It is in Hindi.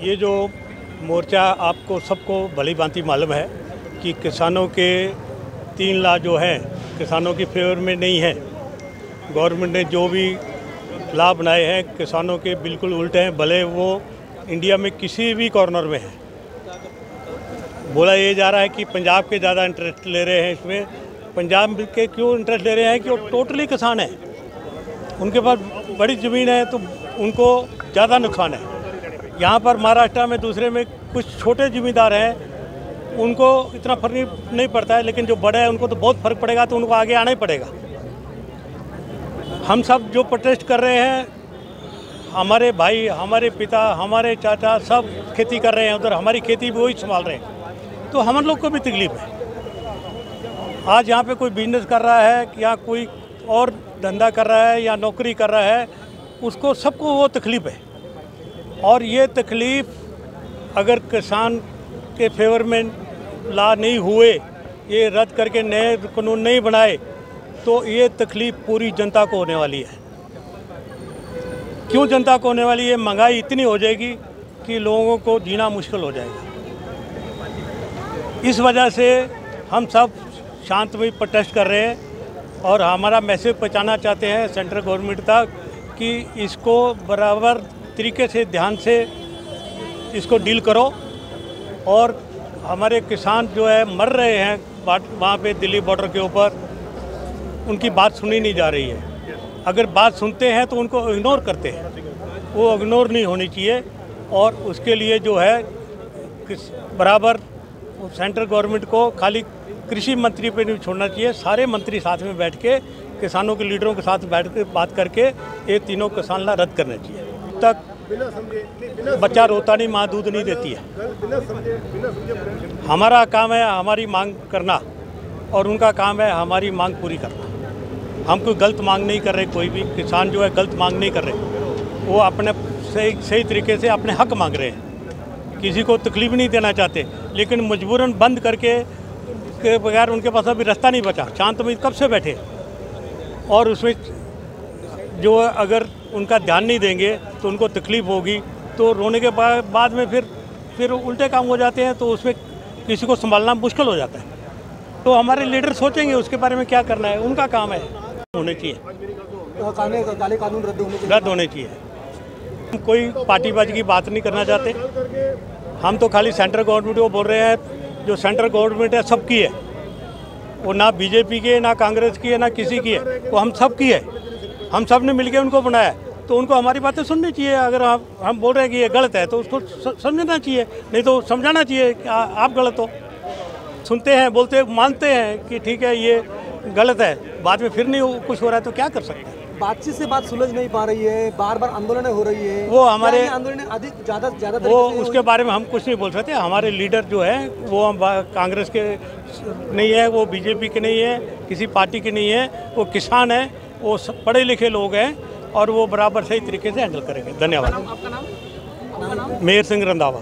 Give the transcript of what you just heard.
ये जो मोर्चा आपको सबको भली भांति मालूम है कि किसानों के 3 लाख जो हैं किसानों की फेवर में नहीं है। गवर्नमेंट ने जो भी लाभ बनाए हैं किसानों के बिल्कुल उल्टे हैं, भले वो इंडिया में किसी भी कॉर्नर में है। बोला ये जा रहा है कि पंजाब के ज़्यादा इंटरेस्ट ले रहे हैं इसमें। पंजाब के क्यों इंटरेस्ट ले रहे हैं कि वो टोटली किसान है, उनके पास बड़ी ज़मीन है तो उनको ज़्यादा नुकसान है। यहाँ पर महाराष्ट्र में दूसरे में कुछ छोटे ज़मींदार हैं, उनको इतना फर्क नहीं पड़ता है, लेकिन जो बड़े हैं उनको तो बहुत फ़र्क पड़ेगा, तो उनको आगे आना ही पड़ेगा। हम सब जो प्रोटेस्ट कर रहे हैं, हमारे भाई, हमारे पिता, हमारे चाचा सब खेती कर रहे हैं, उधर हमारी खेती भी वही संभाल रहे हैं, तो हम लोग को भी तकलीफ है। आज यहाँ पे कोई बिजनेस कर रहा है या कोई और धंधा कर रहा है या नौकरी कर रहा है, उसको सबको वो तकलीफ है। और ये तकलीफ़ अगर किसान के फेवर में ला नहीं हुए, ये रद्द करके नए कानून नहीं बनाए, तो ये तकलीफ़ पूरी जनता को होने वाली है। क्यों जनता को होने वाली है? महंगाई इतनी हो जाएगी कि लोगों को जीना मुश्किल हो जाएगा। इस वजह से हम सब शांतमय प्रोटेस्ट कर रहे हैं और हमारा मैसेज पहुंचाना चाहते हैं सेंट्रल गवर्नमेंट तक कि इसको बराबर तरीके से ध्यान से इसको डील करो। और हमारे किसान जो है मर रहे हैं वहाँ पे दिल्ली बॉर्डर के ऊपर, उनकी बात सुनी नहीं जा रही है। अगर बात सुनते हैं तो उनको इग्नोर करते हैं, वो इग्नोर नहीं होनी चाहिए। और उसके लिए जो है बराबर सेंट्रल गवर्नमेंट को खाली कृषि मंत्री पे नहीं छोड़ना चाहिए, सारे मंत्री साथ में बैठ के किसानों के लीडरों के साथ बैठ के बात करके ये तीनों किसान ला रद्द करना चाहिए। तक बच्चा रोता नहीं, माँ दूध नहीं देती है। हमारा काम है हमारी मांग करना और उनका काम है हमारी मांग पूरी करना। हम कोई गलत मांग नहीं कर रहे, कोई भी किसान जो है गलत मांग नहीं कर रहे, वो अपने सही तरीके से अपने हक मांग रहे हैं, किसी को तकलीफ नहीं देना चाहते। लेकिन मजबूरन बंद करके के बगैर उनके पास अभी रास्ता नहीं बचा, शांत में कब से बैठे। और उसमें जो अगर उनका ध्यान नहीं देंगे तो उनको तकलीफ़ होगी, तो रोने के बाद में फिर उल्टे काम हो जाते हैं, तो उसमें किसी को संभालना मुश्किल हो जाता है। तो हमारे लीडर सोचेंगे उसके बारे में क्या करना है, उनका काम है। होने चाहिए काले कानून रद्द होने चाहिए। हम कोई पार्टीबाजी की बात नहीं करना चाहते, हम तो खाली सेंट्रल गवर्नमेंट को बोल रहे हैं। जो सेंट्रल गवर्नमेंट है सबकी है, वो ना बीजेपी की है, ना कांग्रेस की है, ना किसी की है, वो हम सब की है। हम सब ने मिलकर उनको बनाया, तो उनको हमारी बातें सुननी चाहिए। अगर हम बोल रहे हैं कि ये गलत है तो उसको समझना चाहिए, नहीं तो समझाना चाहिए कि आप गलत हो। सुनते हैं, बोलते मानते हैं कि ठीक है ये गलत है, बाद में फिर नहीं कुछ हो रहा है तो क्या कर सकते हैं। बातचीत से बात सुलझ नहीं पा रही है, बार बार आंदोलन हो रही है। वो हमारे आंदोलन अधिक ज़्यादा वो उसके बारे में हम कुछ नहीं बोल सकते। हमारे लीडर जो है वो कांग्रेस के नहीं है, वो बीजेपी के नहीं है, किसी पार्टी के नहीं है, वो किसान है, वो पढ़े लिखे लोग हैं और वो बराबर सही तरीके से हैंडल करेंगे। धन्यवाद। आपका नाम? मेहर सिंह रंधावा।